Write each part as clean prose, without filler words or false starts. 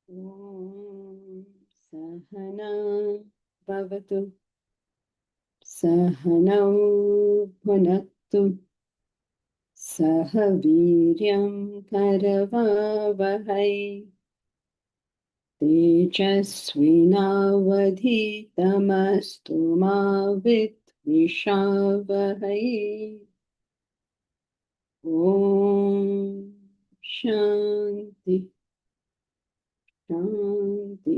ॐ सहना भवतु सहनौ भुनक्तु सह वीर्यं करवावहै तेजस्विनावधीतमस्तु मा विद्विषावहै ॐ शान्ति शान्ति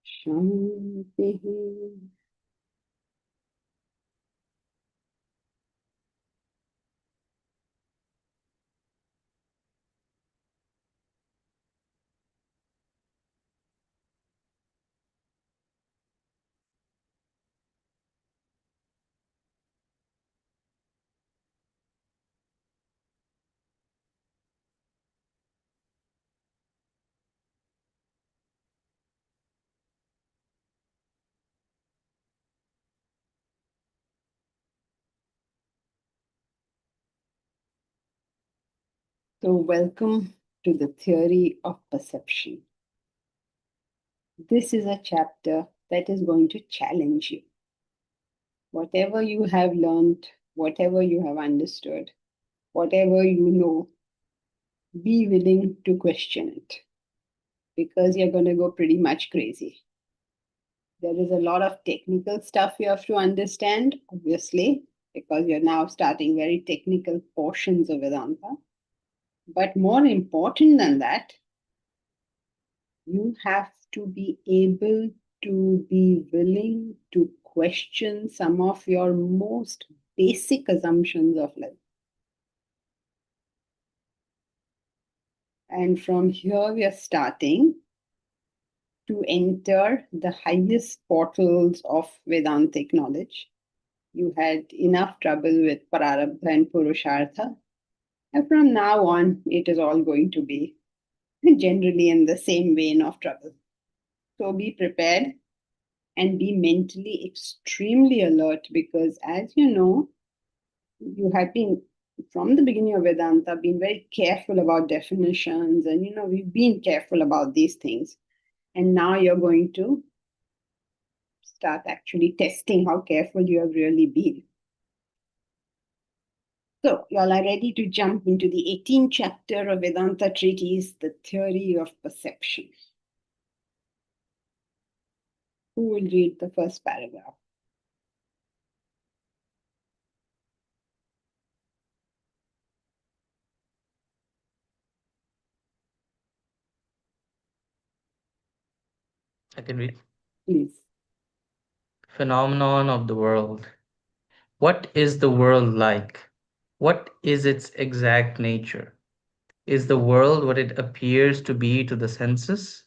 शान्तिः. So, welcome to the theory of perception. This is a chapter that is going to challenge you. Whatever you have learned, whatever you have understood, whatever you know, be willing to question it because you're going to go pretty much crazy. There is a lot of technical stuff you have to understand, obviously, because you're now starting very technical portions of Vedanta. But more important than that, you have to be able to be willing to question some of your most basic assumptions of life. And from here, we are starting to enter the highest portals of Vedantic knowledge. You had enough trouble with Prarabdha and Purushartha. And from now on, it is all going to be generally in the same vein of trouble. So be prepared and be mentally extremely alert because, as you know, you have been from the beginning of Vedanta been very careful about definitions, and we've been careful about these things. And now you're going to start actually testing how careful you have really been. So, y'all are ready to jump into the 18th chapter of Vedanta Treatise, the theory of perception. Who will read the first paragraph? I can read. Please. Phenomenon of the world. What is the world like? What is its exact nature? Is the world what it appears to be to the senses?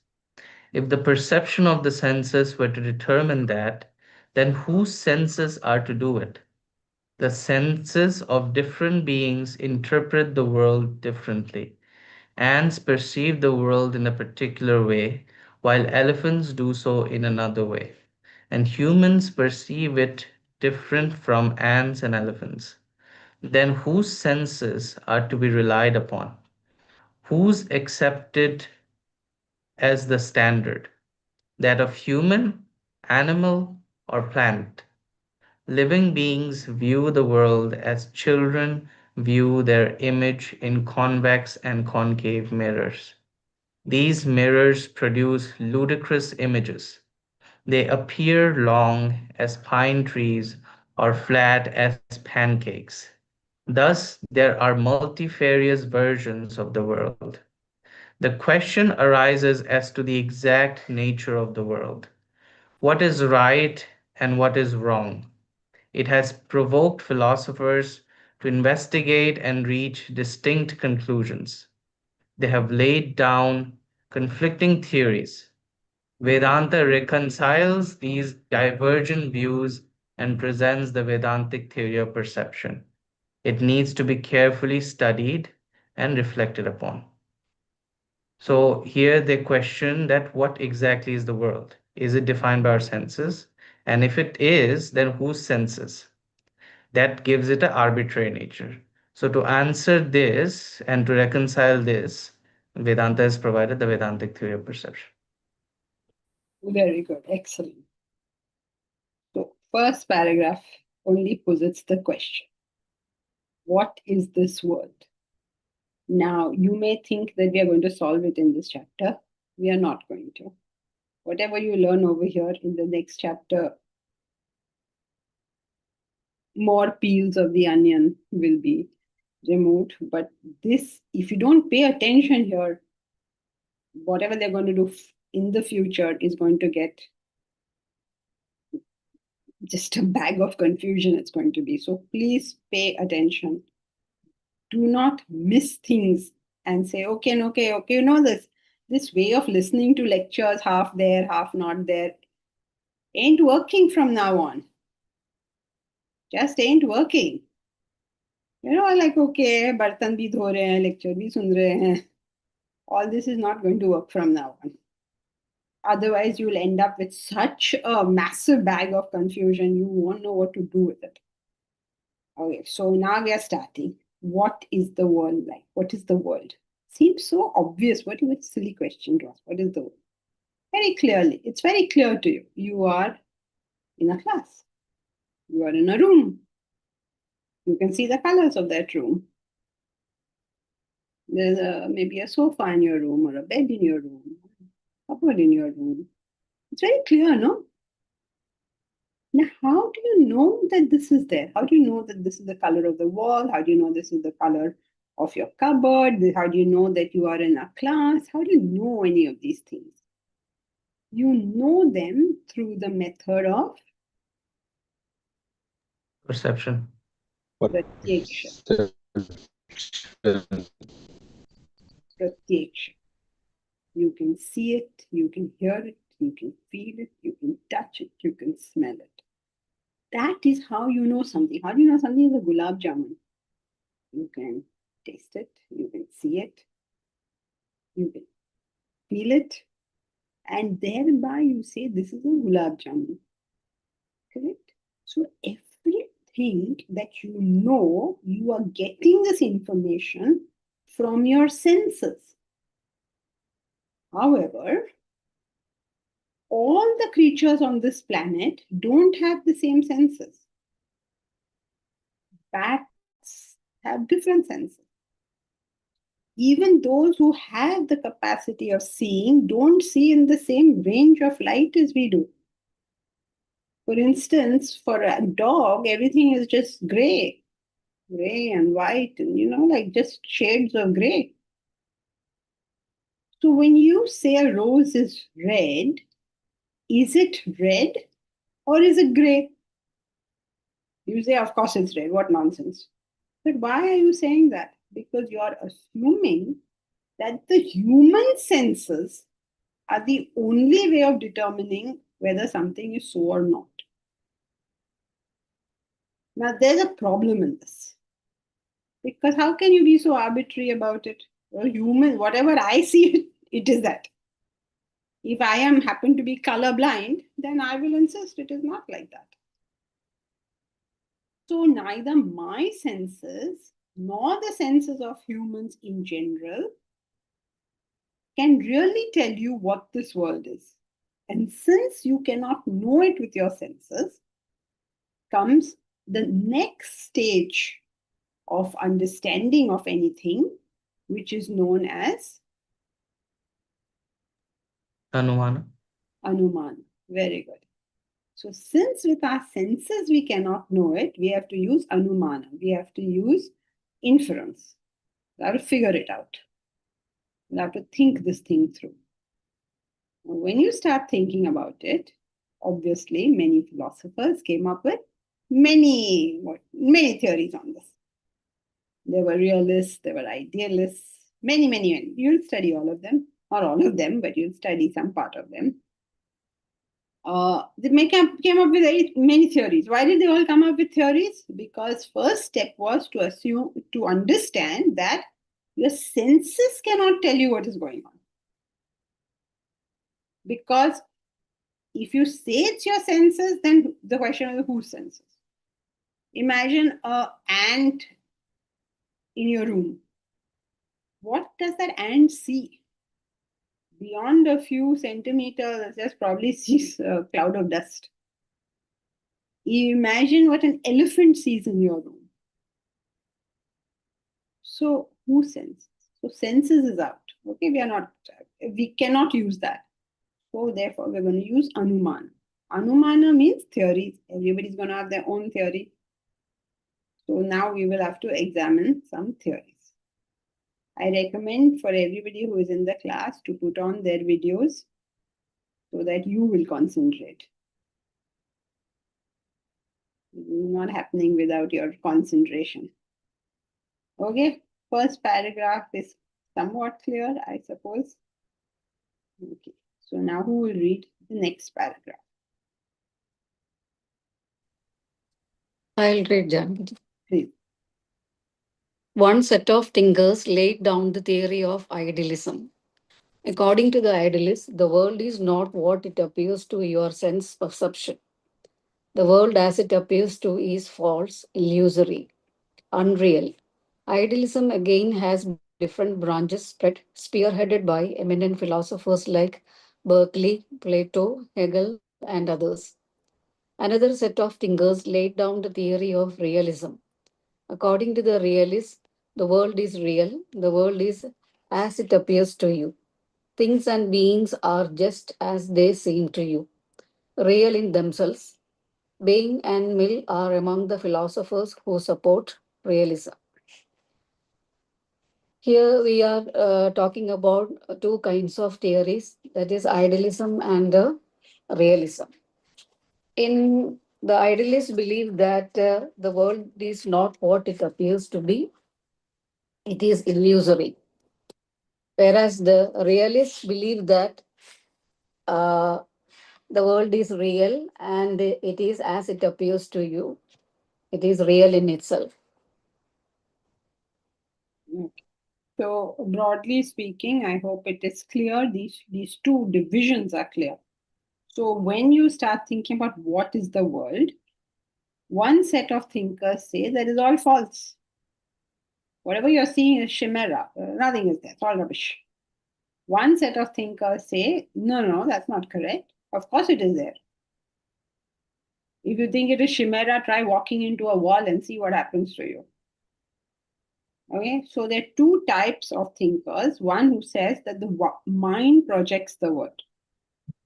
If the perception of the senses were to determine that, then whose senses are to do it? The senses of different beings interpret the world differently. Ants perceive the world in a particular way, while elephants do so in another way. And humans perceive it different from ants and elephants. Then whose senses are to be relied upon? Whose accepted as the standard? That of human, animal, or plant? Living beings view the world as children view their image in convex and concave mirrors. These mirrors produce ludicrous images. They appear long as pine trees or flat as pancakes. Thus, there are multifarious versions of the world. The question arises as to the exact nature of the world. What is right and what is wrong? It has provoked philosophers to investigate and reach distinct conclusions. They have laid down conflicting theories. Vedanta reconciles these divergent views and presents the Vedantic theory of perception. It needs to be carefully studied and reflected upon. So here they question that what exactly is the world? Is it defined by our senses? And if it is, then whose senses? That gives it an arbitrary nature. So to answer this and to reconcile this, Vedanta has provided the Vedantic theory of perception. Very good. Excellent. So, first paragraph only posits the question: what is this world? Now, you may think that we are going to solve it in this chapter. We are not going to. Whatever you learn over here in the next chapter, more peels of the onion will be removed. But this, if you don't pay attention here, whatever they're going to do in the future is going to get just a bag of confusion. It's going to be. So please pay attention. Do not miss things and say, okay, okay, okay, this way of listening to lectures, half there, half not there, ain't working from now on. Just ain't working. Like, okay, bartan bhi dho rahe hain, lecture bhi sun rahe hain. All this is not going to work from now on. Otherwise, you'll end up with such a massive bag of confusion, you won't know what to do with it. Okay, so now we are starting. What is the world like? What is the world? Seems so obvious. What is a silly question to ask? What is the world? Very clearly, it's very clear to you. You are in a class. You are in a room. You can see the colors of that room. There's maybe a sofa in your room or a bed in your room, a cupboard in your room. It's very clear, no? Now, how do you know that this is there? How do you know that this is the color of the wall? How do you know this is the color of your cupboard? How do you know that you are in a class? How do you know any of these things? You know them through the method of Perception. pratyaksha. Pratyaksha. You can see it, you can hear it, you can feel it, you can touch it, you can smell it. That is how you know something. How do you know something is a gulab jamun? You can taste it, you can see it, you can feel it, and thereby you say this is a gulab jamun. Correct? So everything that you know, you are getting this information from your senses. However, all the creatures on this planet don't have the same senses. Bats have different senses. Even those who have the capacity of seeing don't see in the same range of light as we do. For instance, for a dog, everything is just gray and white, and like just shades of gray. So when you say a rose is red, is it red or is it gray? You say, of course it's red. What nonsense. But why are you saying that? Because you are assuming that the human senses are the only way of determining whether something is so or not. Now, there's a problem in this. Because how can you be so arbitrary about it? Well, human, whatever I see, it is that. If I happen to be colorblind, then I will insist it is not like that. So neither my senses nor the senses of humans in general can really tell you what this world is. And since you cannot know it with your senses, comes the next stage of understanding of anything, which is known as Anumana. Anumana. Very good. So since with our senses we cannot know it, we have to use Anumana. We have to use inference. We have to figure it out. We have to think this thing through. Now, when you start thinking about it, obviously many philosophers came up with many theories on this. There were realists, there were idealists, many. You'll study all of them, or all of them, but you'll study some part of them. They came up with many theories. Why did they all come up with theories? Because first step was to understand that your senses cannot tell you what is going on. Because if you say it's your senses, then the question is whose senses? Imagine an ant in your room. What does that ant see? Beyond a few centimeters, it just probably sees a cloud of dust. Imagine what an elephant sees in your room. So who senses? So senses is out. Okay, we cannot use that. So therefore, we're going to use Anumana. Anumana means theories. Everybody's going to have their own theory. So now we will have to examine some theories. I recommend for everybody who is in the class to put on their videos so that you will concentrate. Not happening without your concentration. Okay, first paragraph is somewhat clear, I suppose. Okay, so now who will read the next paragraph? I'll read, Janvi. Please. One set of thinkers laid down the theory of idealism. According to the idealist, the world is not what it appears to your sense perception. The world as it appears to is false, illusory, unreal. Idealism again has different branches spread, spearheaded by eminent philosophers like Berkeley, Plato, Hegel, and others. Another set of thinkers laid down the theory of realism. According to the realist, the world is real, the world is as it appears to you. Things and beings are just as they seem to you, real in themselves. Bain and Mill are among the philosophers who support realism. Here we are talking about two kinds of theories, that is idealism and realism. In the idealists believe that the world is not what it appears to be, it is illusory. Whereas the realists believe that uh, the world is real and it is as it appears to you, it is real in itself. Okay. So broadly speaking, I hope it is clear. These two divisions are clear. So when you start thinking about what is the world, one set of thinkers say that is all false. Whatever you're seeing is chimera. Nothing is there. It's all rubbish. One set of thinkers say, no, that's not correct. Of course it is there. If you think it is chimera, try walking into a wall and see what happens to you. Okay, so there are two types of thinkers. One who says that the mind projects the world.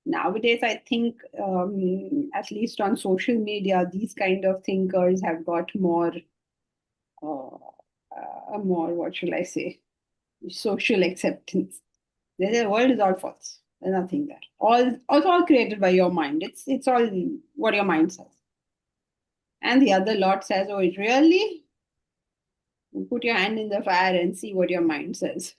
Nowadays, I think, at least on social media, these kind of thinkers have got more, what shall I say, social acceptance. They say the world is all false. There's nothing there. It's all created by your mind. It's all what your mind says. And the other lot says, oh, it really? Put your hand in the fire and see what your mind says.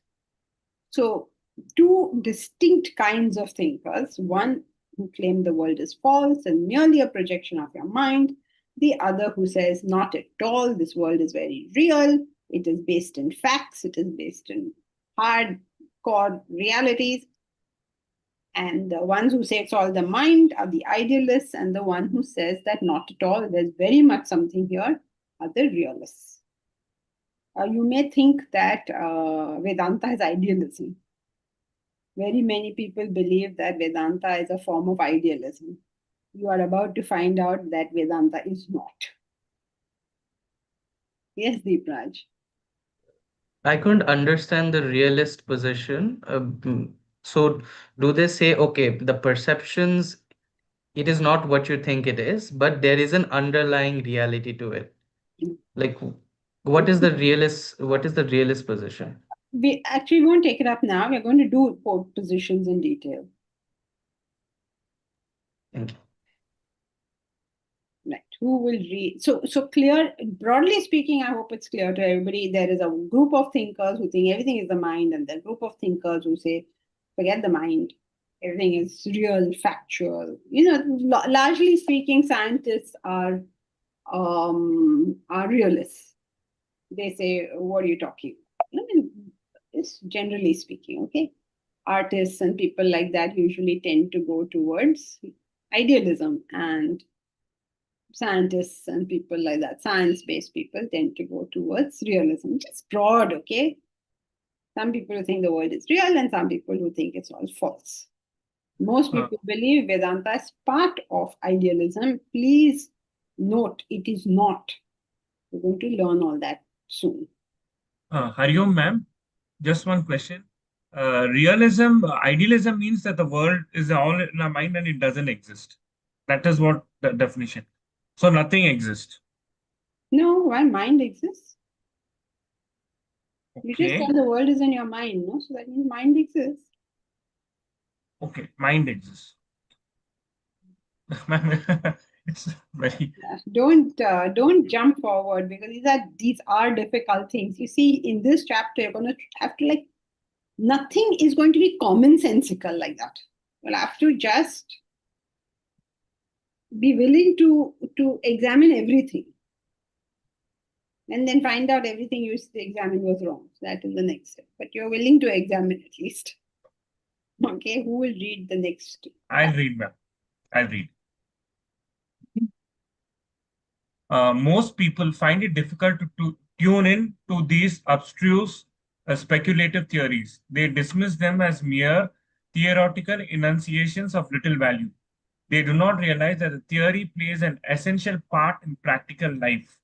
So, two distinct kinds of thinkers. One who claim the world is false and merely a projection of your mind. The other who says, not at all, this world is very real. It is based in facts. It is based in hardcore realities. And the ones who say it's all the mind are the idealists, and the one who says that not at all, there's very much something here, are the realists. You may think that Vedanta is idealism. Very many people believe that Vedanta is a form of idealism. You are about to find out that Vedanta is not. Yes, Deepraj. I couldn't understand the realist position. So, do they say, okay, the perceptions, it is not what you think it is, but there is an underlying reality to it? Like, what is the realist position? We actually won't take it up now. We're going to do both positions in detail. Thank you. Right. Who will read? So clear, broadly speaking, I hope it's clear to everybody. There is a group of thinkers who think everything is the mind, and there are a group of thinkers who say, forget the mind. Everything is real, factual. Largely speaking, scientists are realists. They say, what are you talking about? I mean, it's generally speaking, okay? Artists and people like that usually tend to go towards idealism, and scientists and people like that, science-based people tend to go towards realism. Just broad, okay? Some people who think the world is real and some people who think it's all false. Most people believe Vedanta is part of idealism. Please note, it is not. We're going to learn all that soon. Hariom, ma'am, just one question. Idealism means that the world is all in our mind and it doesn't exist. That is what the definition. So nothing exists. No, why mind exists? You just Okay. said the world is in your mind, no? So that means mind exists. Okay, mind exists. Ma'am, it's very. Don't jump forward because these are difficult things. You see, in this chapter, you're going to have to nothing is going to be commonsensical like that. You'll have to just be willing to examine everything and then find out everything you examined was wrong. So that is the next step. But you're willing to examine at least. Okay, who will read the next? I'll read, ma'am. I'll read. Most people find it difficult to tune in to these abstruse speculative theories. They dismiss them as mere theoretical enunciations of little value. They do not realize that the theory plays an essential part in practical life,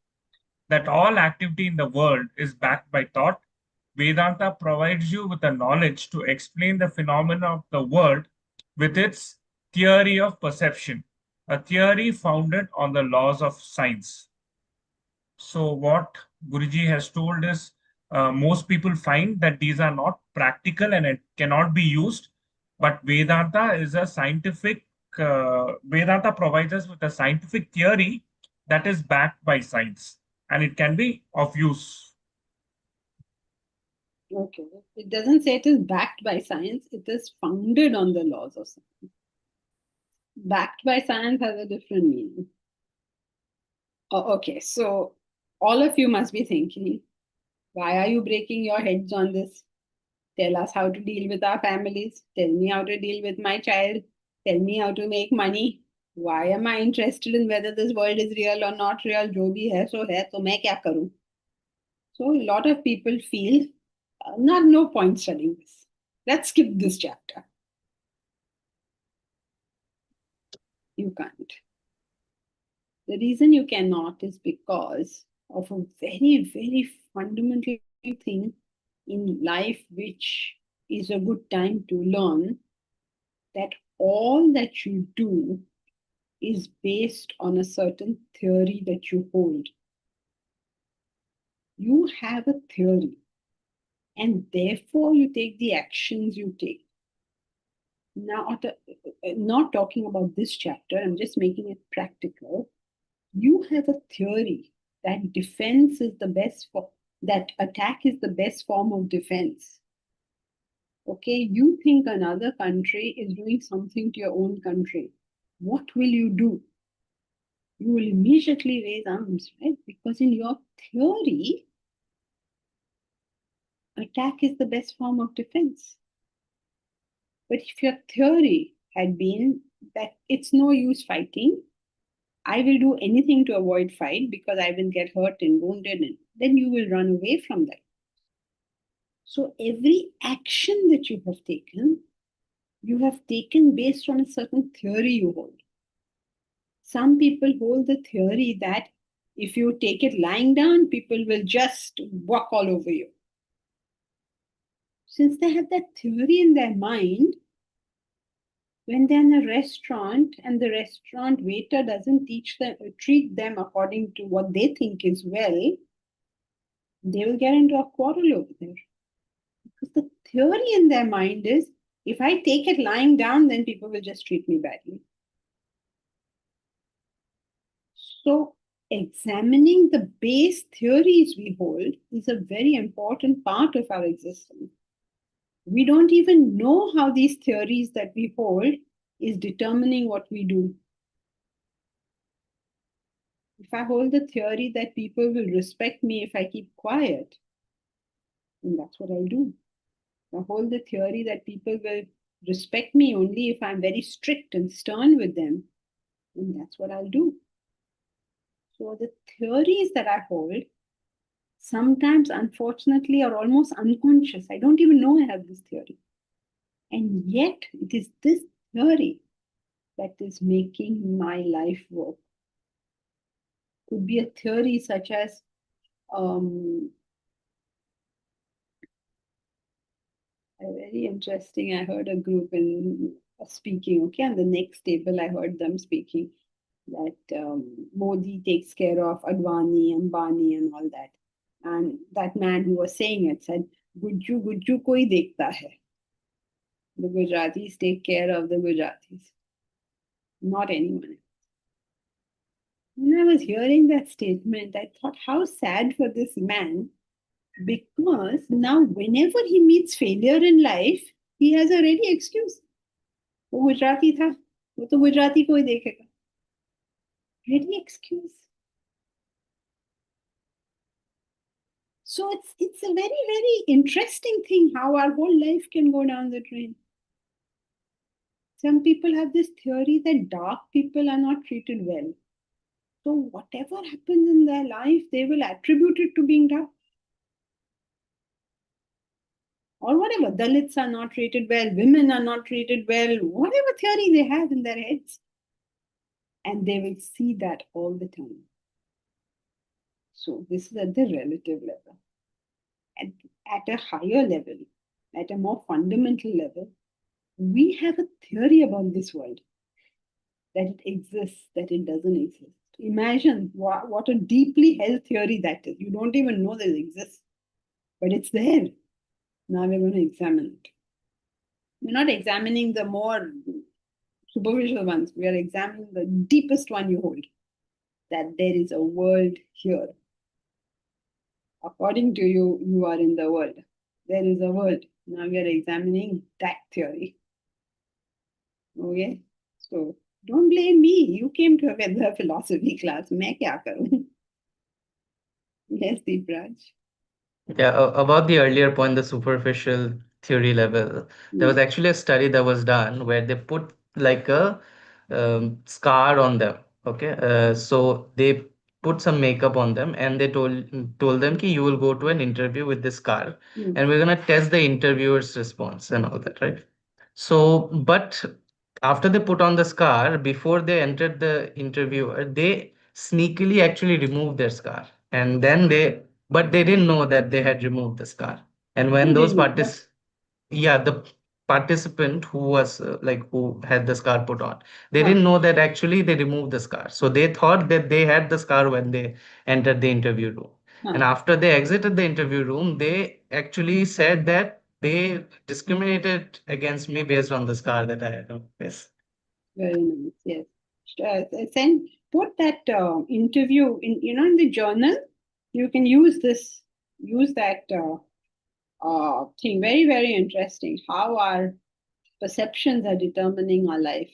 that all activity in the world is backed by thought. Vedanta provides you with the knowledge to explain the phenomena of the world with its theory of perception, a theory founded on the laws of science. So what Guruji has told is most people find that these are not practical and it cannot be used, but Vedanta is a scientific, Vedanta provides us with a scientific theory that is backed by science and it can be of use. Okay, it doesn't say it is backed by science, it is founded on the laws of science. Backed by science has a different meaning. Oh, okay, so all of you must be thinking, why are you breaking your heads on this? Tell us how to deal with our families. Tell me how to deal with my child. Tell me how to make money. Why am I interested in whether this world is real or not real? जो भी है सो है, तो मैं क्या करूं? So a lot of people feel no point studying this. Let's skip this chapter. You can't. The reason you cannot is because of a very, very fundamental thing in life, which is a good time to learn, that all that you do is based on a certain theory that you hold. You have a theory, and therefore you take the actions you take. Now, not talking about this chapter, I'm just making it practical. You have a theory that defense is the best that attack is the best form of defense. Okay, you think another country is doing something to your own country. What will you do? You will immediately raise arms, right? Because in your theory, attack is the best form of defense. But if your theory had been that it's no use fighting, I will do anything to avoid fight because I will get hurt and wounded, and then you will run away from that. So every action that you have taken based on a certain theory you hold. Some people hold the theory that if you take it lying down, people will just walk all over you. Since they have that theory in their mind, when they're in a restaurant and the restaurant waiter doesn't treat them according to what they think is well, they will get into a quarrel over there. Because the theory in their mind is, if I take it lying down, then people will just treat me badly. So examining the base theories we hold is a very important part of our existence. We don't even know how these theories that we hold is determining what we do. If I hold the theory that people will respect me if I keep quiet, then that's what I'll do. If I hold the theory that people will respect me only if I'm very strict and stern with them, then that's what I'll do. So the theories that I hold sometimes unfortunately are almost unconscious. I don't even know I have this theory. And yet it is this theory that is making my life work. Could be a theory such as very interesting. I heard a group in speaking, okay, and the next table I heard them speaking that Modi takes care of Advani, Ambani, and all that. And that man who was saying it said, Gujju, Gujju koi dekhta hai. The Gujaratis take care of the Gujaratis, not anyone. When I was hearing that statement, I thought, how sad for this man, because now whenever he meets failure in life, he has a ready excuse. वो गुजराती था, वो तो गुजराती को ही देखेगा. Ready excuse. So it's a very interesting thing how our whole life can go down the drain. Some people have this theory that dark people are not treated well. So whatever happens in their life, they will attribute it to being dark. Or whatever, Dalits are not treated well, women are not treated well, whatever theory they have in their heads. And they will see that all the time. So this is at the relative level. At a higher level, at a more fundamental level, we have a theory about this world, that it exists, that it doesn't exist. Imagine what a deeply held theory that is. You don't even know that it exists, but it's there. Now we're going to examine it. We're not examining the more superficial ones. We are examining the deepest one you hold, that there is a world here. According to you, you are in the world. There is a world. Now we are examining that theory. Okay? So don't blame me. You came to a philosophy class. मैं क्या करूं? Yes, Deepraj. Yeah, about the earlier point, the superficial theory level, there was actually a study that was done where they put like a scar on them. Okay, so they put some makeup on them and they told them कि you will go to an interview with this scar and we're gonna test the interviewer's response and all that, right? So, but after they put on the scar, before they entered the interviewer, they sneakily actually removed their scar. And then but they didn't know that they had removed the scar. And when Who those didn't? yeah, the participant who was who had the scar put on, they Huh. didn't know that actually they removed the scar. So they thought that they had the scar when they entered the interview room. And Huh. after they exited the interview room, they actually said that they discriminated against me based on the scar that I had on my face. Very nice. Yes. Put that interview in, in the journal. You can use that thing. Very interesting. How our perceptions are determining our life.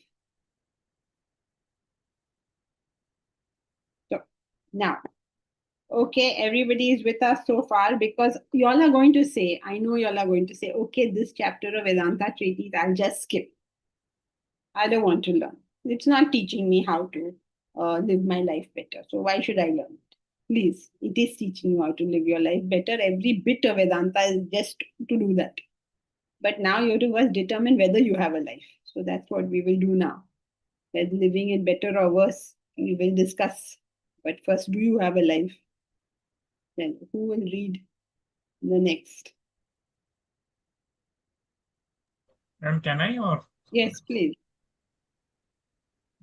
So now, okay, everybody is with us so far because y'all are going to say, I know y'all are going to say, okay, this chapter of Vedanta Treatise, I'll just skip. I don't want to learn. It's not teaching me how to live my life better. So why should I learn it? Please, it is teaching you how to live your life better. Every bit of Vedanta is just to do that. But now you have to first determine whether you have a life. So that's what we will do now. Whether living it better or worse, we will discuss. But first, do you have a life? Then who will read the next? And can I or? Yes, please.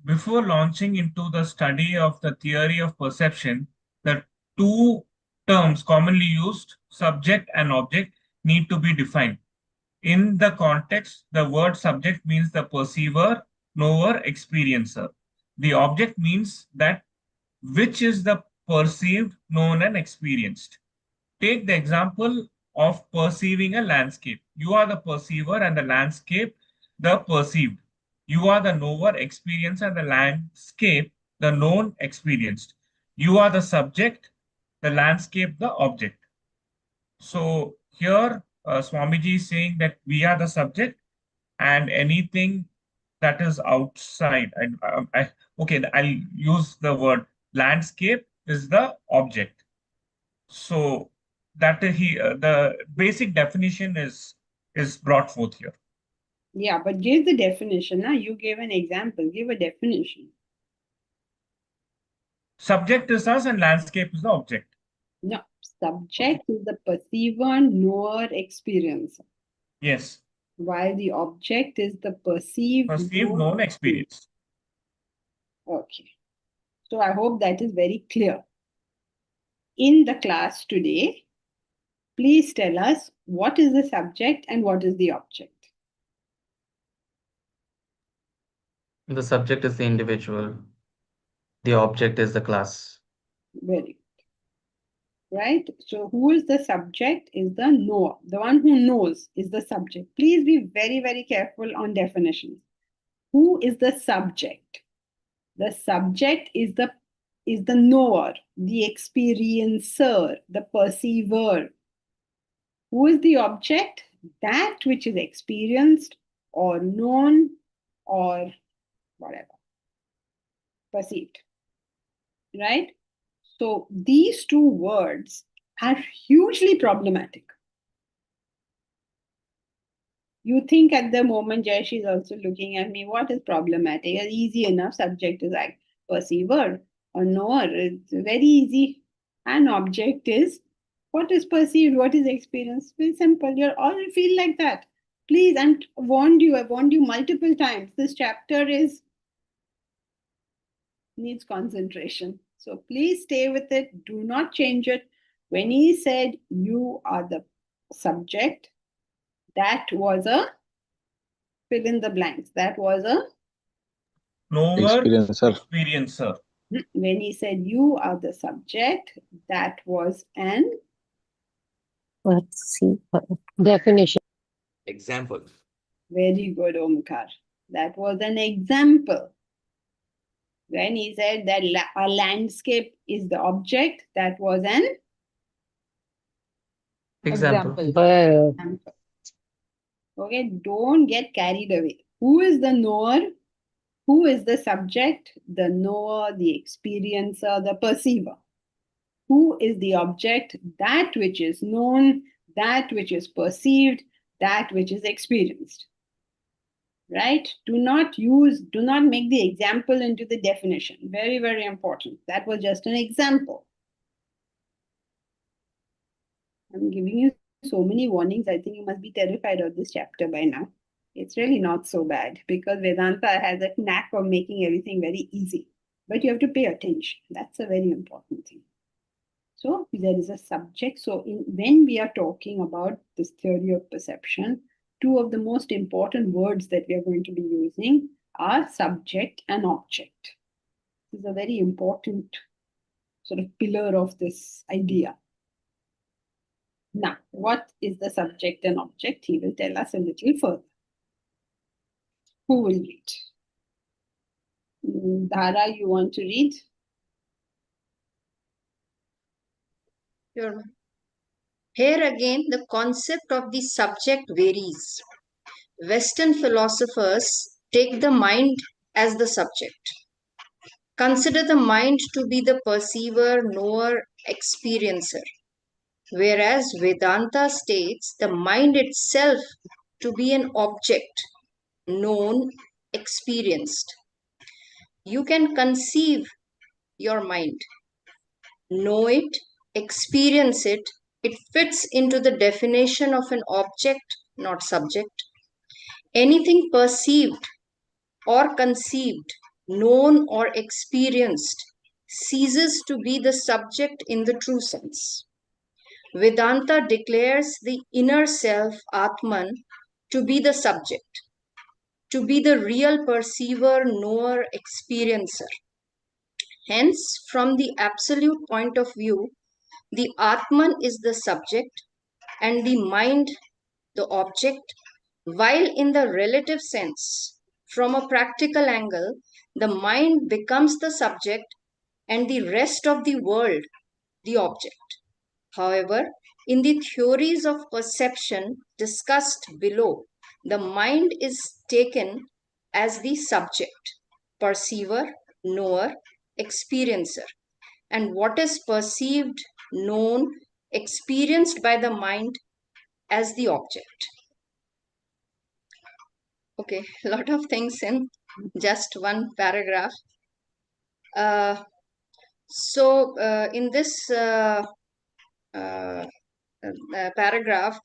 Before launching into the study of the theory of perception, the two terms commonly used, subject and object, need to be defined. In the context, the word subject means the perceiver, knower, experiencer. The object means that which is the perceived, known, and experienced. Take the example of perceiving a landscape. You are the perceiver and the landscape, the perceived. You are the knower, experience, and the landscape, the known, experienced. You are the subject, the landscape, the object. So here, Swamiji is saying that we are the subject and anything that is outside. Okay, I'll use the word landscape is the object. So that the basic definition is brought forth here. Yeah, but give the definition. Now you gave an example. Give a definition. Subject is us and landscape is the object. No, subject is the perceiver, knower, experiencer, Yes, while the object is the perceived, known experience. Okay. So I hope that is very clear. In the class today, please tell us what is the subject and what is the object. The subject is the individual. The object is the class. Very good. Right? So who is the subject is the knower. The one who knows is the subject. Please be very, very careful on definitions. Who is the subject? The subject is the knower, the experiencer, the perceiver. Who is the object? That which is experienced or known or whatever, perceived. Right? So these two words are hugely problematic. You think at the moment, Jayesh is also looking at me, what is problematic? It's easy enough. Subject is like perceiver or knower. It's very easy. An object is what is perceived, what is experienced. Very simple. You all feel like that. Please, I've warned you multiple times. This chapter needs concentration. So please stay with it. Do not change it. When he said you are the subject, that was a fill in the blanks. That was a Knower, Experiencer. experiencer. when he said you are the subject, that was an Definition. Example. very good, Omkar. That was an example. When he said that a landscape is the object, that was an Example. But example. Okay, don't get carried away. Who is the knower? Who is the subject? The knower, the experiencer, the perceiver. Who is the object? That which is known, that which is perceived, that which is experienced. Right? Do not make the example into the definition. Very, very important. That was just an example. I'm giving you so many warnings. I think you must be terrified of this chapter by now. It's really not so bad because Vedanta has a knack of making everything very easy. But you have to pay attention. That's a very important thing. So there is a subject. So when we are talking about this theory of perception, two of the most important words that we are going to be using are subject and object. This is a very important sort of pillar of this idea. Now, what is the subject and object? He will tell us a little further. Who will read? Dhara, you want to read? Sure. Here again, the concept of the subject varies. Western philosophers take the mind as the subject. Consider the mind to be the perceiver, knower, experiencer. Whereas Vedanta states the mind itself to be an object, known, experienced. You can conceive your mind, know it, experience it. It fits into the definition of an object, not subject. Anything perceived or conceived, known or experienced, ceases to be the subject in the true sense. Vedanta declares the inner self, Atman, to be the subject, to be the real perceiver, knower, experiencer. Hence, from the absolute point of view, the Atman is the subject and the mind the object, while in the relative sense, from a practical angle, the mind becomes the subject and the rest of the world the object. However, in the theories of perception discussed below, the mind is taken as the subject, perceiver, knower, experiencer, and what is perceived, known, experienced by the mind as the object. Okay, a lot of things in just one paragraph. In this paragraph,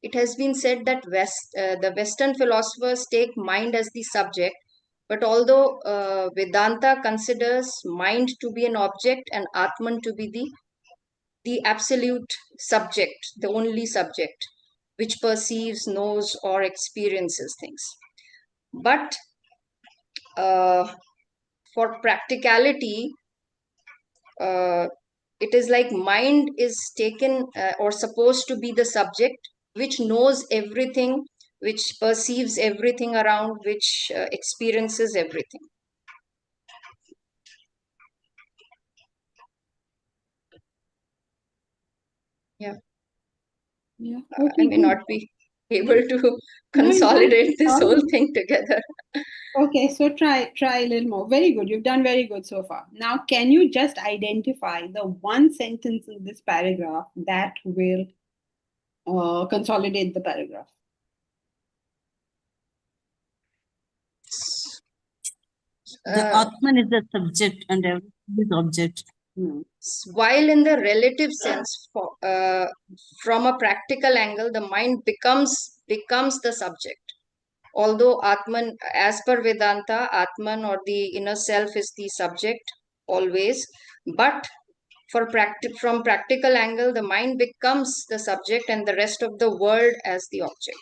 it has been said that the Western philosophers take mind as the subject, but although Vedanta considers mind to be an object and Atman to be the absolute subject, the only subject, which perceives, knows, or experiences things. But for practicality, it is like mind is taken or supposed to be the subject which knows everything, which perceives everything around, which experiences everything. Yeah. I Okay, may good. not be able to No, you consolidate this don't. whole thing together. Okay, so try a little more. Very good. You've done very good so far. Now, can you just identify the one sentence in this paragraph that will consolidate the paragraph? The Atman is the subject and everything is object. While in the relative sense, from a practical angle, the mind becomes the subject. Although Atman, as per Vedanta, Atman or the inner self is the subject always, but from practical angle, the mind becomes the subject and the rest of the world as the object.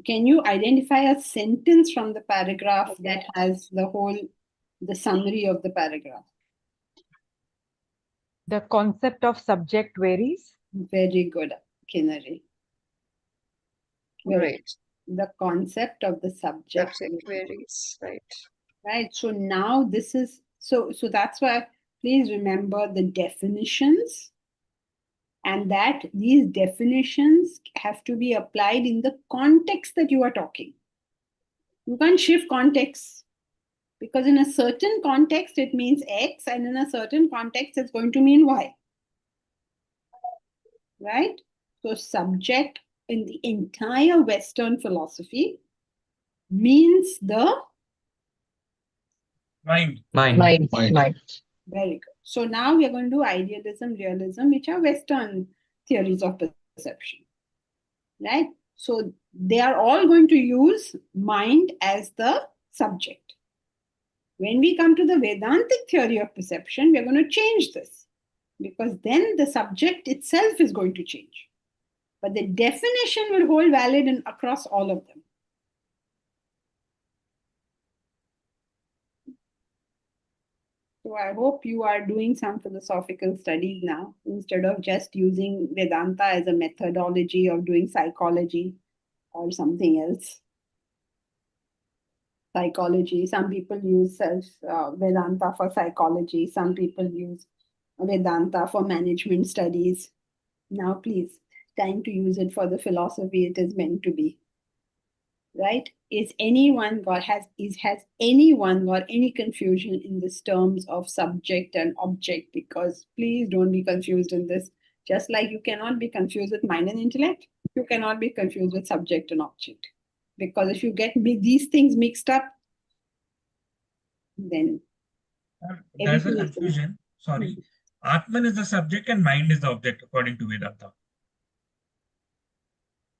Can you identify a sentence from the paragraph that has the summary of the paragraph? The concept of subject varies. Very good, Kinnari. Right. The concept of the subject varies, right. Right. So now this is so that's why please remember the definitions, and that these definitions have to be applied in the context that you are talking. You can't shift context, because in a certain context it means X, and in a certain context it's going to mean Y. Right? So subject in the entire Western philosophy means the Mind. Mind. Very good. So now we are going to do idealism, realism, which are Western theories of perception. Right? So they are all going to use mind as the subject. When we come to the Vedantic theory of perception, we are going to change this, because then the subject itself is going to change. But the definition will hold valid across all of them. So I hope you are doing some philosophical studies now, instead of just using Vedanta as a methodology of doing psychology or something else. Psychology, some people use Vedanta for psychology, some people use Vedanta for management studies. Now please, time to use it for the philosophy it is meant to be. Right? Has anyone got any confusion in this terms of subject and object? Because please don't be confused in this. Just like you cannot be confused with mind and intellect, you cannot be confused with subject and object. Because if you get these things mixed up, then there's a confusion. Sorry. Atman is the subject and mind is the object according to Vedanta.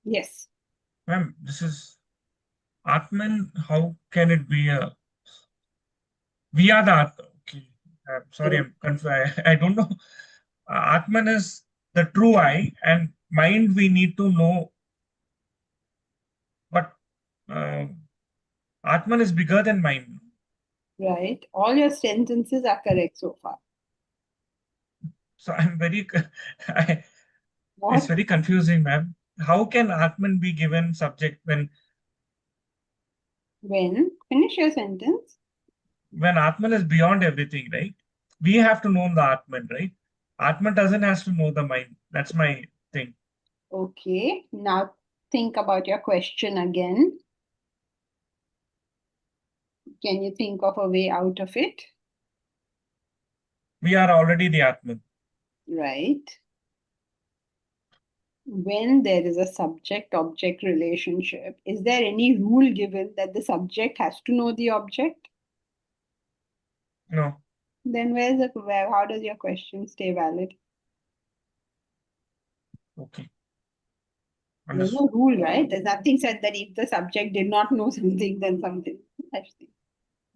Yes. Ma'am, this is Atman. How can it be a... We are the Atman. Okay. Sorry, I'm confused. I don't know. Atman is the true I, and mind we need to know. But Atman is bigger than mind. Right. All your sentences are correct so far. So I'm very... It's very confusing, ma'am. How can Atman be given subject when... Finish your sentence. When Atman is beyond everything, right? We have to know the Atman, right? Atman doesn't have to know the mind. That's my thing. Okay. Now think about your question again. Can you think of a way out of it? We are already the Atman. right? When there is a subject-object relationship, is there any rule given that the subject has to know the object? No. Then how does your question stay valid? Okay. There's no rule, right? There's nothing said that if the subject did not know something, then something.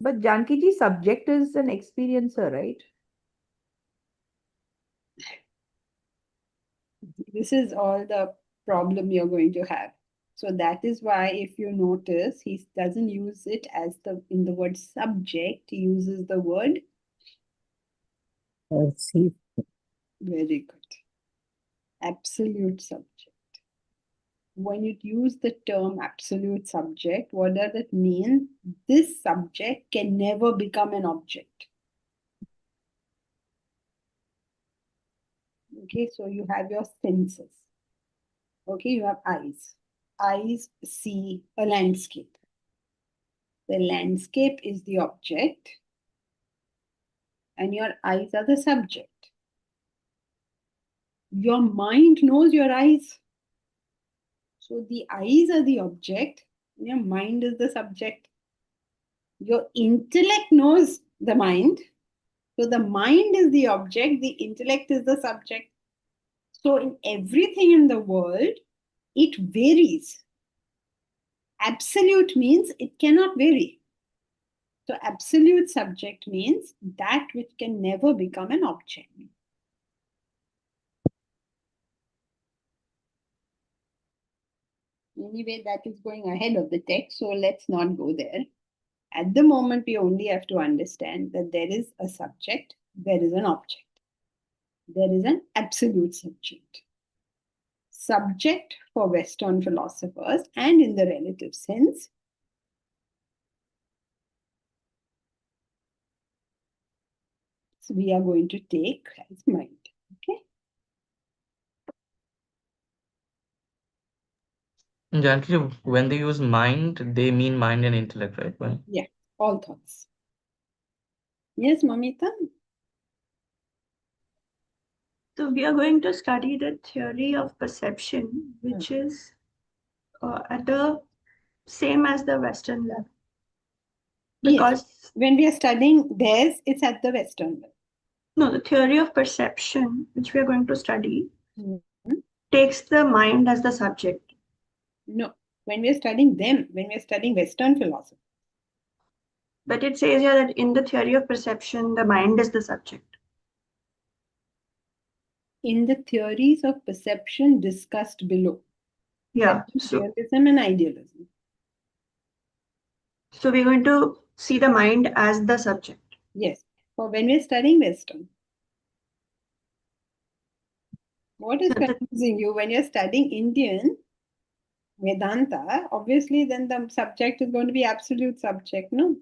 But Janki-ji, subject is an experiencer, right? This is all the problem you're going to have. So that is why, if you notice, he doesn't use it as in the word subject, he uses the word. See. Very good. Absolute subject. When you use the term absolute subject, what does it mean? This subject can never become an object. Okay, so you have your senses. Okay, you have eyes. Eyes see a landscape. The landscape is the object, and your eyes are the subject. Your mind knows your eyes. So the eyes are the object, and your mind is the subject. Your intellect knows the mind. So the mind is the object, the intellect is the subject. So in everything in the world, it varies. Absolute means it cannot vary. So absolute subject means that which can never become an object. Anyway, that is going ahead of the text, so let's not go there. At the moment, we only have to understand that there is a subject, there is an object. There is an absolute subject. Subject for Western philosophers, and in the relative sense, so we are going to take as mind. Okay. Janki, when they use mind, they mean mind and intellect, right? Well, Yeah, all thoughts. Yes, Mamita? So we are going to study the theory of perception, which is at the same as the Western level. Because yes, when we are studying theirs, it's at the Western level. no, the theory of perception, which we are going to study, Mm-hmm. takes the mind as the subject. No, when we are studying them, when we are studying Western philosophy. But it says here that in the theory of perception, the mind is the subject. In the theories of perception discussed below. Yeah. Realism and idealism. So we're going to see the mind as the subject. Yes. For when we're studying Western. What is confusing you? When you're studying Indian Vedanta, obviously then the subject is going to be absolute subject, no?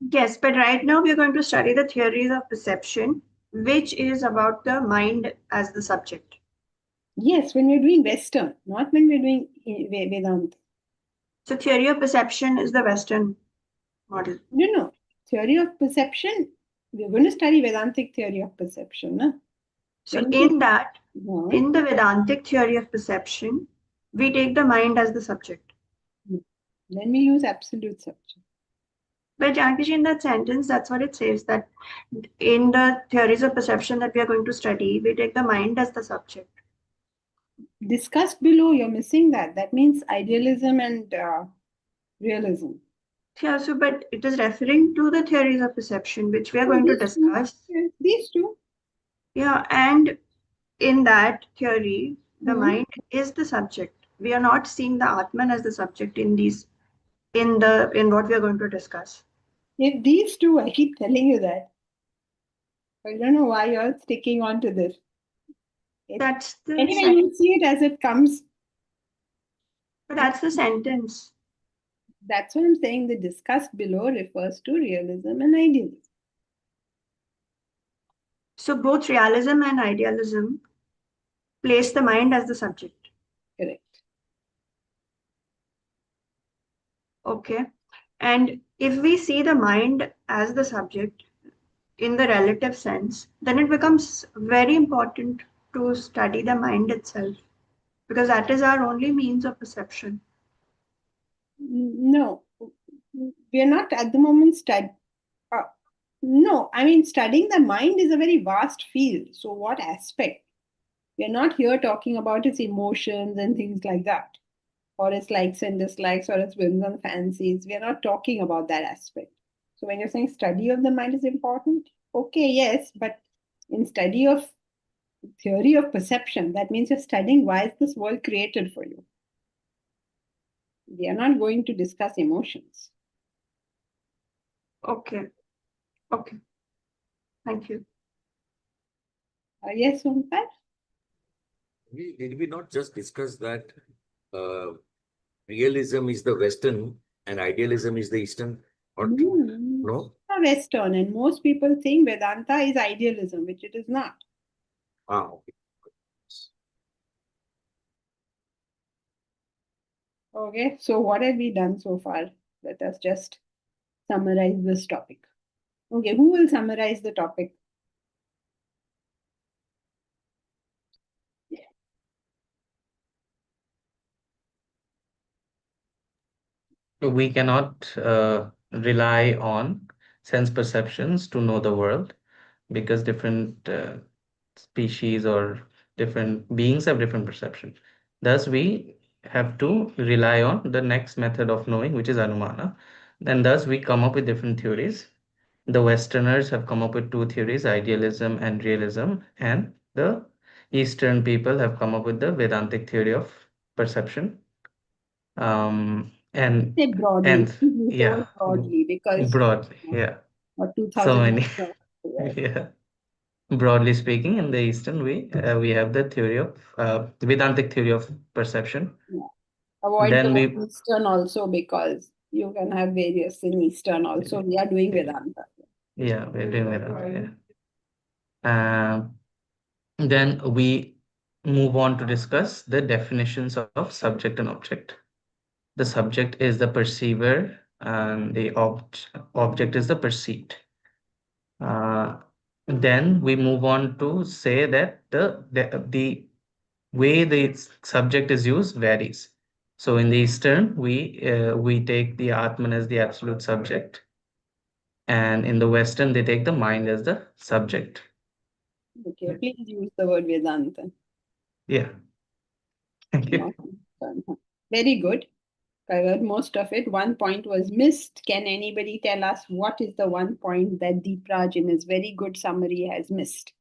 Yes, but right now we're going to study the theories of perception, which is about the mind as the subject. Yes, when we're doing Western, not when we're doing Vedanta. So theory of perception is the Western model. No. Theory of perception, we're going to study Vedantic theory of perception, no? So in that, in the Vedantic theory of perception, we take the mind as the subject. Then we use absolute subject. But Janki, in that sentence, that's what it says, that in the theories of perception that we are going to study, we take the mind as the subject. Discussed below, you're missing that. That means idealism and realism. Yeah, so but it is referring to the theories of perception, which we are going to discuss. Yes, these two. Yeah, and in that theory, the mind is the subject. We are not seeing the Atman as the subject in what we are going to discuss. If these two, I keep telling you that. I don't know why you're sticking on to this. That's the anyway, you see it as it comes. But that's the sentence. That's what I'm saying. The discussed below refers to realism and idealism. So both realism and idealism place the mind as the subject. Correct. Okay. And if we see the mind as the subject, in the relative sense, then it becomes very important to study the mind itself, because that is our only means of perception. No, we are not at the moment no, I mean, studying the mind is a very vast field. So, what aspect? We are not here talking about its emotions and things like that, or its likes and dislikes, or its whims and fancies. We are not talking about that aspect. So, when you're saying study of the mind is important, okay, yes, but in study of theory of perception, that means you're studying why is this world created for you. We are not going to discuss emotions. Okay. Okay. Thank you. Yes, Omkar? Did we not just discuss that realism is the Western and idealism is the Eastern? Or no? Western, and most people think Vedanta is idealism, which it is not. Okay. Okay, so what have we done so far? Let us just summarize this topic. Okay, who will summarize the topic? We cannot rely on sense perceptions to know the world, because different species or different beings have different perception. Thus, we have to rely on the next method of knowing, which is anumana. And thus, we come up with different theories. The Westerners have come up with two theories, idealism and realism, and the Eastern people have come up with the Vedantic theory of perception. Say broadly, Yeah, broadly, because broadly, yeah. or 2000 So many, right? yeah. Broadly speaking, in the Eastern we have the theory of Vedantic theory of perception. Yeah. Avoid Then the we, Eastern also, because you can have various in Eastern also. We are doing Vedanta. yeah, we're doing Vedanta. Yeah. Then we move on to discuss the definitions of subject and object. The subject is the perceiver, and the object is the perceived. Then we move on to say that the way the subject is used varies. So in the Eastern, we take the Atman as the absolute subject, and in the Western, they take the mind as the subject. Okay, please use the word Vedanta. Yeah. Thank you. Very good. Covered most of it. One point was missed. Can anybody tell us what is the one point that Deepraj in his very good summary has missed?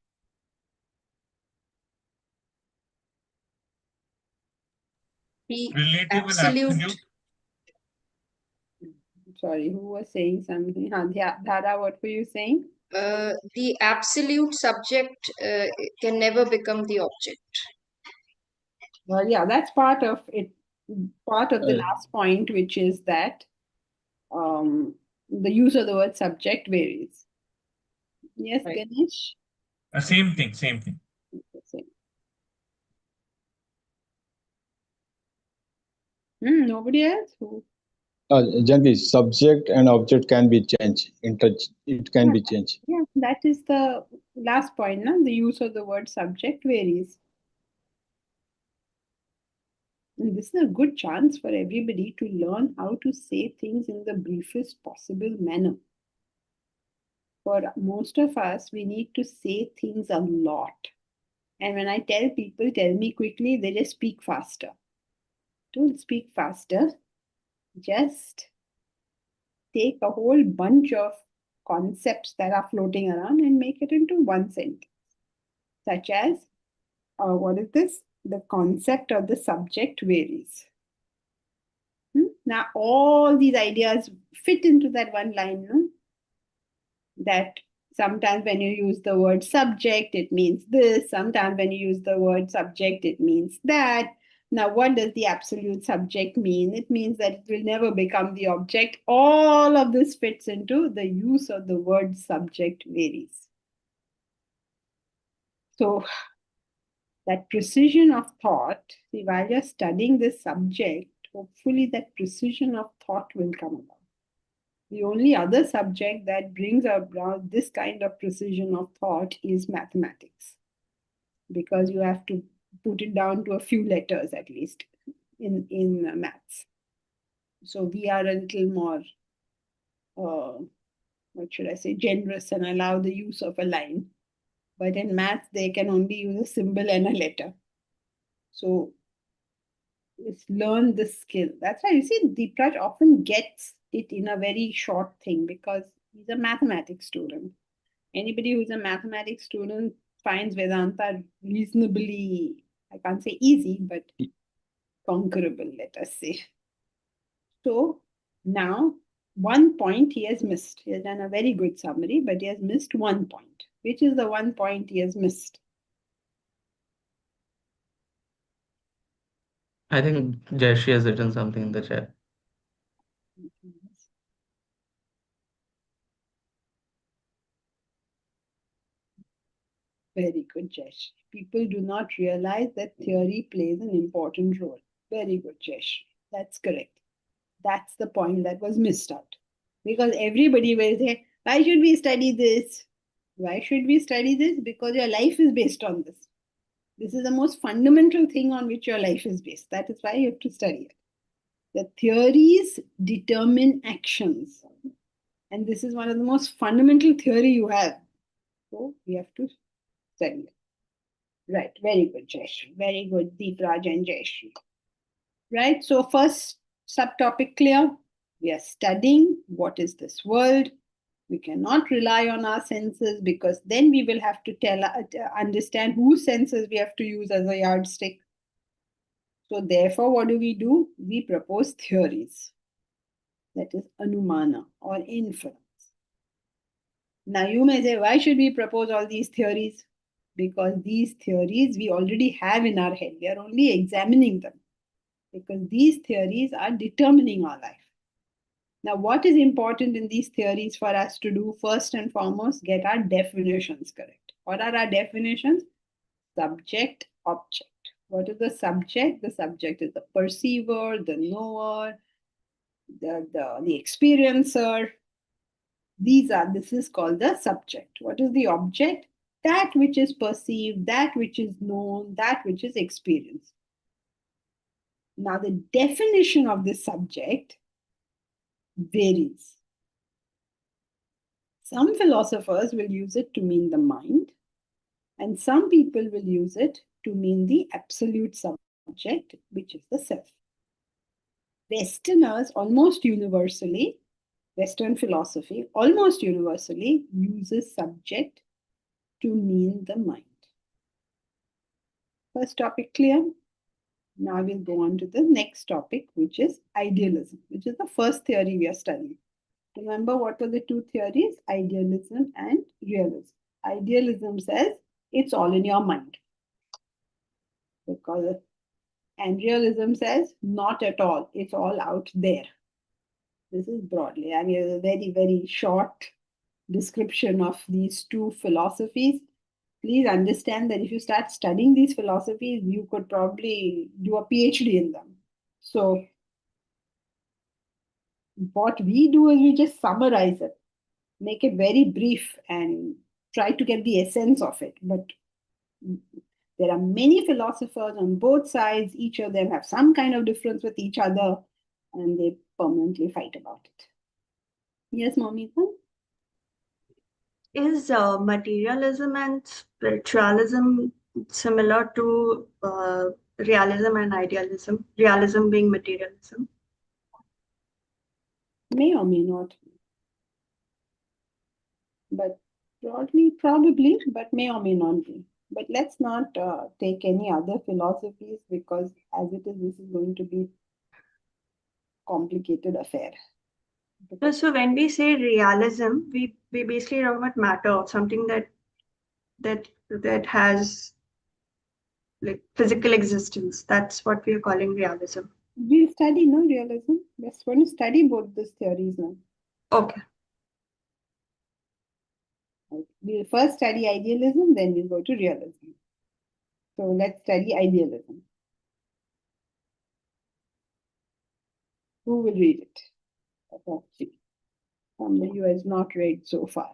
The Relative and absolute. absolute. Sorry, who was saying something? Dhara, what were you saying? The absolute subject can never become the object. Well, yeah, that's part of it. Part of the last point, which is that the use of the word subject varies. Yes, Right. Ganesh? Same thing, same thing. Same. Nobody else? Who? Janvi, subject and object can be changed. It can be changed. Yeah, that is the last point. No? The use of the word subject varies. And this is a good chance for everybody to learn how to say things in the briefest possible manner. For most of us, we need to say things a lot. And when I tell people, tell me quickly, they just speak faster. Don't speak faster. Just take a whole bunch of concepts that are floating around and make it into one sentence. Such as, what is this? The concept of the subject varies. Now, all these ideas fit into that one line, no? That sometimes when you use the word subject, it means this. Sometimes when you use the word subject, it means that. Now, what does the absolute subject mean? It means that it will never become the object. All of this fits into the use of the word subject varies. So, that precision of thought, see, while you're studying this subject, hopefully that precision of thought will come about. The only other subject that brings about this kind of precision of thought is mathematics, because you have to put it down to a few letters at least in maths. So we are a little more, what should I say, generous and allow the use of a line. But in maths, they can only use a symbol and a letter. So it's learn the skill. That's why you see Deepraj often gets it in a very short thing because he's a mathematics student. Anybody who's a mathematics student finds Vedanta reasonably, I can't say easy, but conquerable, let us say. So now 1 point he has missed. He has done a very good summary, but he has missed 1 point. Which is the 1 point he has missed? I think Jashi has written something in the chat. Very good, Jash. People do not realize that theory plays an important role. Very good, Jash. That's correct. That's the point that was missed out. Because everybody will say, why should we study this? Why should we study this? Because your life is based on this. This is the most fundamental thing on which your life is based. That is why you have to study it. The theories determine actions. And this is one of the most fundamental theory you have. So we have to study it. Right, very good, Jayashree. Very good, Deepraj and Jayashree. Right, so first subtopic clear. We are studying what is this world. We cannot rely on our senses because then we will have to understand whose senses we have to use as a yardstick. So therefore, what do? We propose theories. That is anumana or inference. Now you may say, why should we propose all these theories? Because these theories we already have in our head. We are only examining them. Because these theories are determining our life. Now, what is important in these theories for us to do? First and foremost, get our definitions correct. What are our definitions? Subject, object. What is the subject? The subject is the perceiver, the knower, the experiencer. This is called the subject. What is the object? That which is perceived, that which is known, that which is experienced. Now, the definition of this subject varies. Some philosophers will use it to mean the mind, and some people will use it to mean the absolute subject, which is the self. Westerners almost universally, Western philosophy almost universally uses subject to mean the mind. First topic clear? Now we'll go on to the next topic, which is idealism, which is the first theory we are studying. Remember what were the two theories? Idealism and realism. Idealism says it's all in your mind. And realism says not at all. It's all out there. This is broadly, I mean, a very, very short description of these two philosophies. Please understand that if you start studying these philosophies, you could probably do a PhD in them. So what we do is we just summarize it, make it very brief and try to get the essence of it. But there are many philosophers on both sides. Each of them have some kind of difference with each other and they permanently fight about it. Yes, Momita? Is materialism and spiritualism similar to realism and idealism? Realism being materialism? May or may not be. But broadly, probably, but may or may not be. But let's not take any other philosophies because as it is, this is going to be complicated affair. So when we say realism, we basically talk about matter, something that has like physical existence. That's what we are calling realism. We'll study no realism. We're going to study both these theories now. Okay. We'll first study idealism, then we'll go to realism. So let's study idealism. Who will read it? Somebody who has not read so far.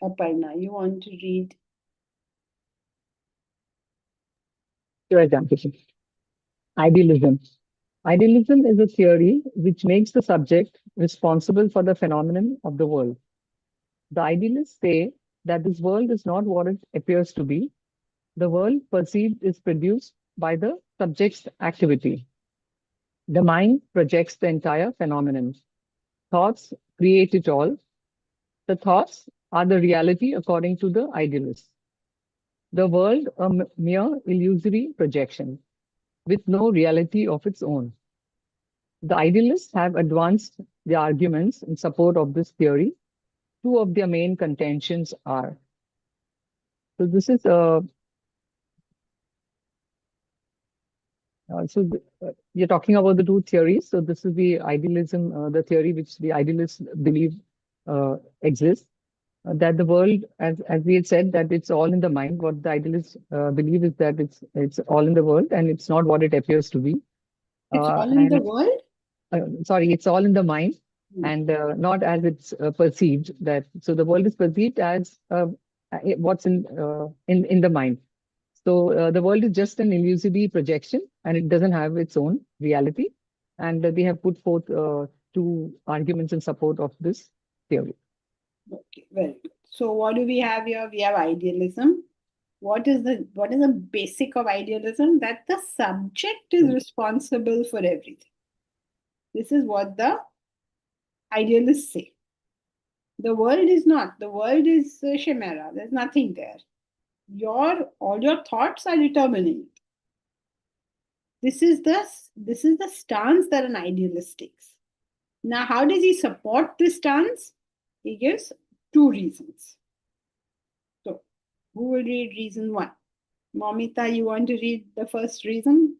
Aparna, you want to read? Sure, Janki. Idealism. Idealism is a theory which makes the subject responsible for the phenomenon of the world. The idealists say that this world is not what it appears to be. The world perceived is produced by the subject's activity. The mind projects the entire phenomenon. Thoughts create it all. The thoughts are the reality according to the idealist. The world a mere illusory projection with no reality of its own. The idealists have advanced the arguments in support of this theory. Two of their main contentions are. So this is you're talking about the two theories. So this is the idealism, the theory which the idealists believe exists. That the world, as we had said, that it's all in the mind. What the idealists believe is that it's all in the world and it's not what it appears to be. It's all in the world? Sorry, it's all in the mind and not as it's perceived. That so the world is perceived as what's in the mind. So the world is just an illusory projection and it doesn't have its own reality. And they have put forth two arguments in support of this theory. Okay, very good. So what do we have here? We have idealism. What is the basic of idealism? That the subject is responsible for everything. This is what the idealists say. The world is not. The world is a chimera. There's nothing there. All your thoughts are determining it. This is the stance that an idealist takes. Now, how does he support this stance? He gives two reasons. So, who will read reason one? Momita, you want to read the first reason?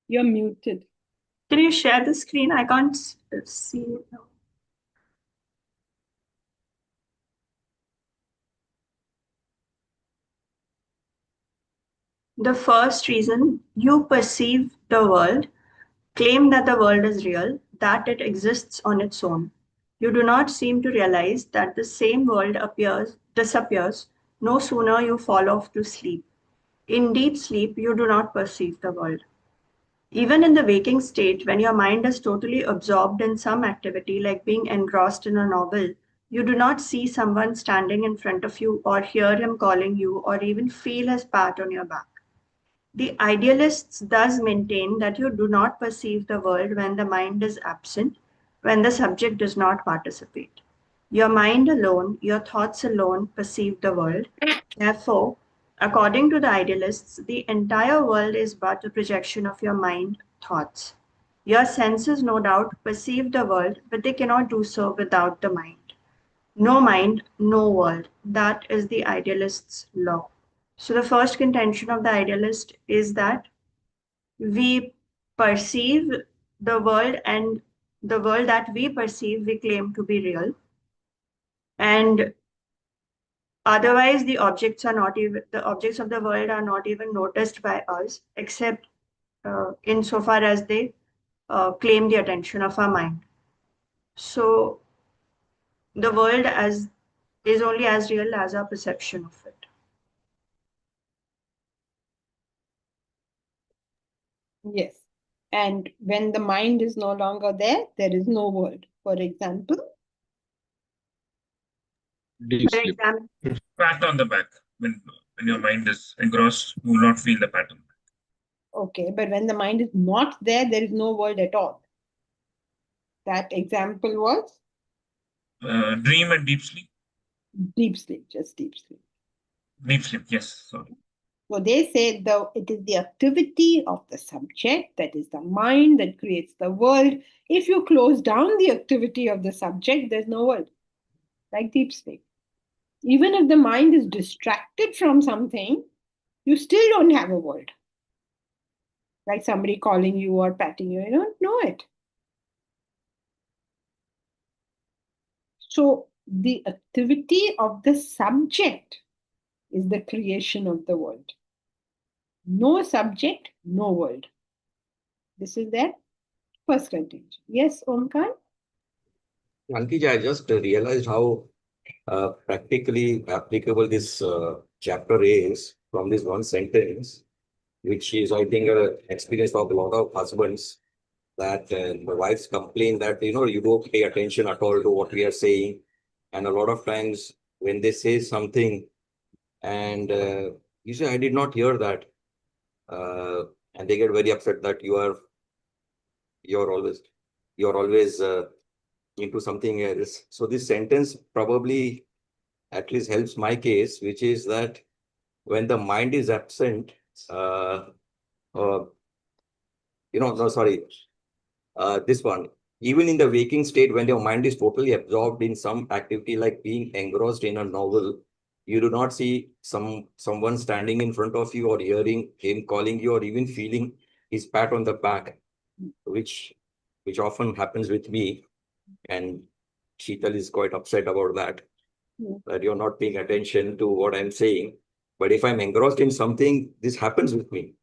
You're muted. Can you share the screen? I can't see it now. The first reason, you perceive the world, claim that the world is real, that it exists on its own. You do not seem to realize that the same world disappears no sooner you fall off to sleep. In deep sleep, you do not perceive the world. Even in the waking state, when your mind is totally absorbed in some activity like being engrossed in a novel, you do not see someone standing in front of you or hear him calling you or even feel his pat on your back. The idealists thus maintain that you do not perceive the world when the mind is absent, when the subject does not participate. Your mind alone, your thoughts alone perceive the world. Therefore, according to the idealists, the entire world is but a projection of your mind thoughts. Your senses, no doubt, perceive the world, but they cannot do so without the mind. No mind, no world. That is the idealist's law. So the first contention of the idealist is that we perceive the world, and the world that we perceive, we claim to be real. And otherwise, the objects of the world are not even noticed by us, except insofar as they claim the attention of our mind. So the world is only as real as our perception of it. Yes. And when the mind is no longer there, there is no world. For example, Deep sleep. Pat on the back. When your mind is engrossed, you will not feel the pat on the back. Okay, but when the mind is not there, there is no world at all. That example was? Dream and deep sleep. Deep sleep, just deep sleep. Deep sleep, yes. Sorry. So they say it is the activity of the subject, that is the mind, that creates the world. If you close down the activity of the subject, there's no world, like deep sleep. Even if the mind is distracted from something, you still don't have a world. Like somebody calling you or patting you, you don't know it. So the activity of the subject is the creation of the world. No subject, no world. This is their first contention. Yes, Omkar? Ankit, I just realized how practically applicable this chapter is from this one sentence, which is, I think, experience of a lot of husbands, that the wives complain that, you don't pay attention at all to what we are saying. And a lot of times when they say something and you say, I did not hear that. And they get very upset that you're always, into something else. So this sentence probably at least helps my case, which is that when the mind is absent, uh, no, sorry, this one, even in the waking state, when your mind is totally absorbed in some activity like being engrossed in a novel, you do not see someone standing in front of you or hearing him calling you or even feeling his pat on the back, which often happens with me. And Sheetal is quite upset about that, that you're not paying attention to what I'm saying. But if I'm engrossed in something, this happens with me.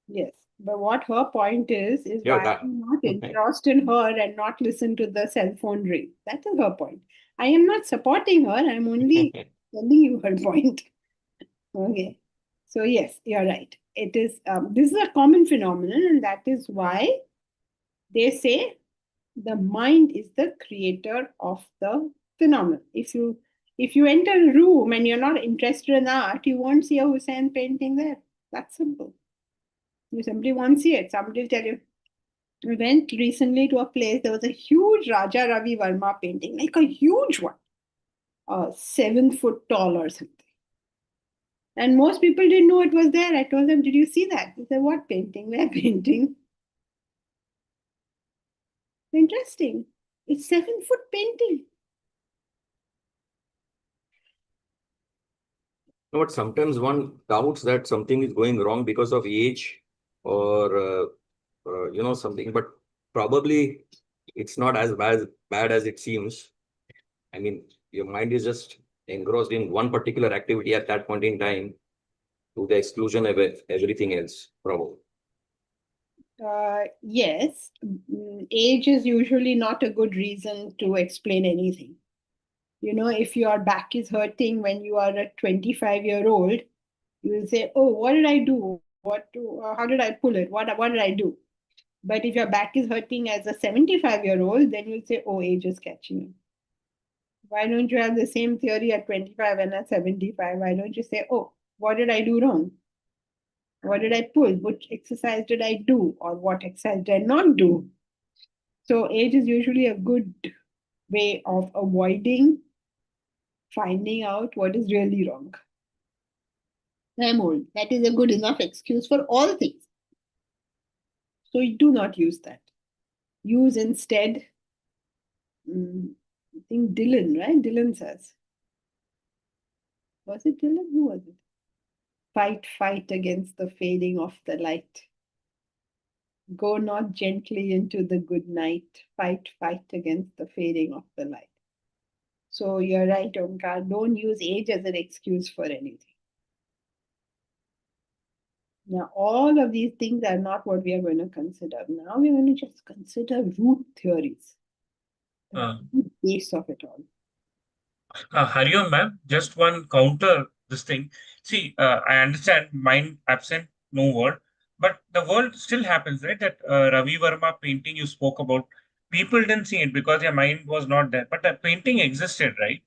Yes. But what her point is Yeah, why that. I'm not engrossed in her and not listen to the cell phone ring. That is her point. I am not supporting her. I'm only telling you her point. Okay. So yes, you're right. It is. This is a common phenomenon, and that is why they say the mind is the creator of the phenomenon. If you enter a room and you're not interested in art, you won't see a Hussein painting there. That's simple. You simply won't see it. Somebody will tell you. We went recently to a place, there was a huge Raja Ravi Verma painting, like a huge one, 7 foot tall or something. And most people didn't know it was there. I told them, did you see that? They said, what painting? Where painting? Interesting. It's 7 foot painting. But sometimes one doubts that something is going wrong because of age or something, but probably it's not as bad as it seems. I mean, your mind is just engrossed in one particular activity at that point in time to the exclusion of everything else, probably. Yes, age is usually not a good reason to explain anything. If your back is hurting when you are a 25-year-old, you will say, oh, what did I do? How did I pull it? What did I do? But if your back is hurting as a 75-year-old, then you'll say, oh, age is catching you. Why don't you have the same theory at 25 and at 75? Why don't you say, oh, what did I do wrong? What did I pull? Which exercise did I do? Or what exercise did I not do? So age is usually a good way of avoiding finding out what is really wrong. I'm old. That is a good enough excuse for all things. So you do not use that. Use instead, I think Dylan, right? Dylan says. Was it Dylan? Who was it? Fight against the fading of the light. Go not gently into the good night. Fight against the fading of the light. So you're right, Omkar. Don't use age as an excuse for anything. Now, all of these things are not what we are going to consider. Now we're going to just consider root theories. The base of it all. Hariom, ma'am, just one counter this thing. See, I understand mind absent, no word, but the world still happens, right? That Ravi Verma painting you spoke about, people didn't see it because their mind was not there, but the painting existed, right?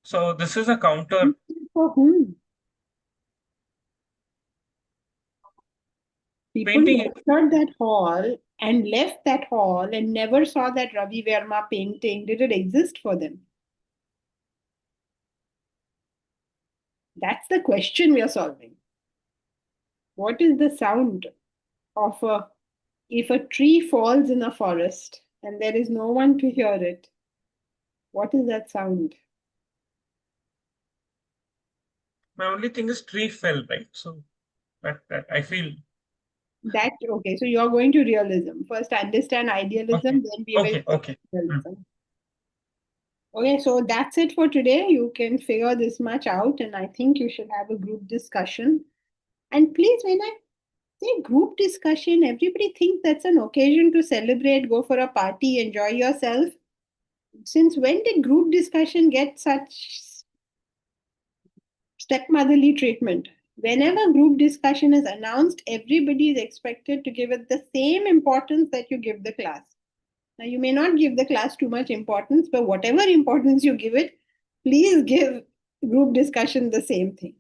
So this is a counter. For whom? People Painting. entered that hall and left that hall and never saw that Ravi Verma painting. Did it exist for them? That's the question we are solving. What is the sound of if a tree falls in a forest and there is no one to hear it? What is that sound? My only thing is tree fell, right? So that I feel. That okay, so you're going to realism. First understand idealism, then we will Okay. realism. Okay, so that's it for today. You can figure this much out, and I think you should have a group discussion. And please, when I say group discussion, everybody thinks that's an occasion to celebrate, go for a party, enjoy yourself. Since when did group discussion get such stepmotherly treatment? Whenever group discussion is announced, everybody is expected to give it the same importance that you give the class. Now, you may not give the class too much importance, but whatever importance you give it, please give group discussion the same thing.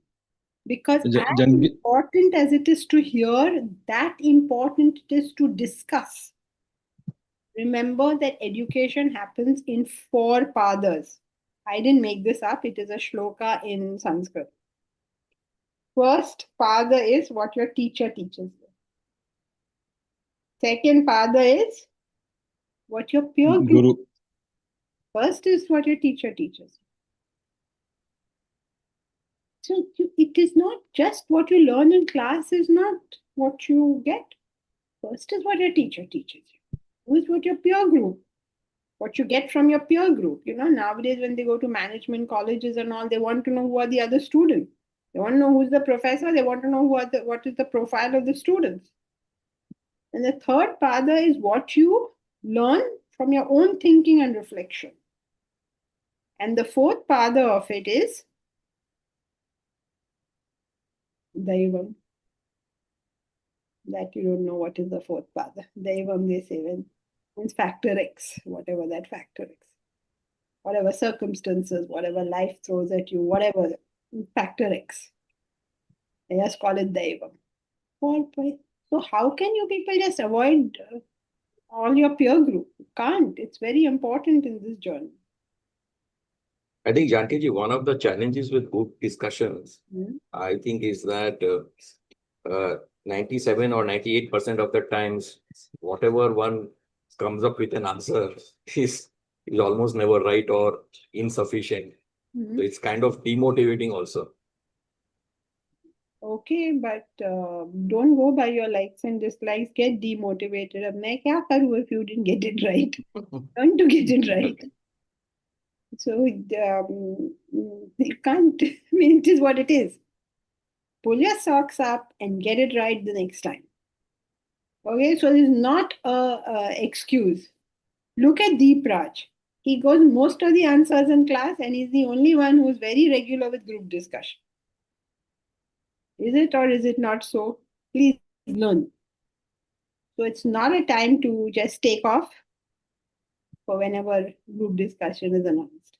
Because as important as it is to hear, that important it is to discuss. Remember that education happens in 4 padas. I didn't make this up, it is a shloka in Sanskrit. First pada is what your teacher teaches you. Second pada is what your peer group. First is what your teacher teaches. So it is not just what you learn in class is not what you get. First is what your teacher teaches you. Who is what your peer group. What you get from your peer group. You know, nowadays when they go to management colleges and all, they want to know who are the other students. They want to know who's the professor. They want to know what is the profile of the students. And the third pada is what you learn from your own thinking and reflection. And the fourth pada of it is Daivam. That you don't know what is the fourth pada. Daivam, they say, when means factor X, whatever that factor X. Whatever circumstances, whatever life throws at you, whatever factor X. They just call it Daivam. So how can you people just avoid all your peer group? You can't. It's very important in this journey. I think, Janki, one of the challenges with group discussions, I think, is that 97 or 98% of the times, whatever one comes up with an answer is almost never right or insufficient. So it's kind of demotivating also. Okay, but don't go by your likes and dislikes. Get demotivated. Ab main kya karu if you didn't get it right? Learn to get it right. So you can't. I mean, it is what it is. Pull your socks up and get it right the next time. Okay, so this is not a excuse. Look at Deep Raj. He goes most of the answers in class, and he's the only one who's very regular with group discussion. Is it or is it not so? Please learn. So it's not a time to just take off for whenever group discussion is announced.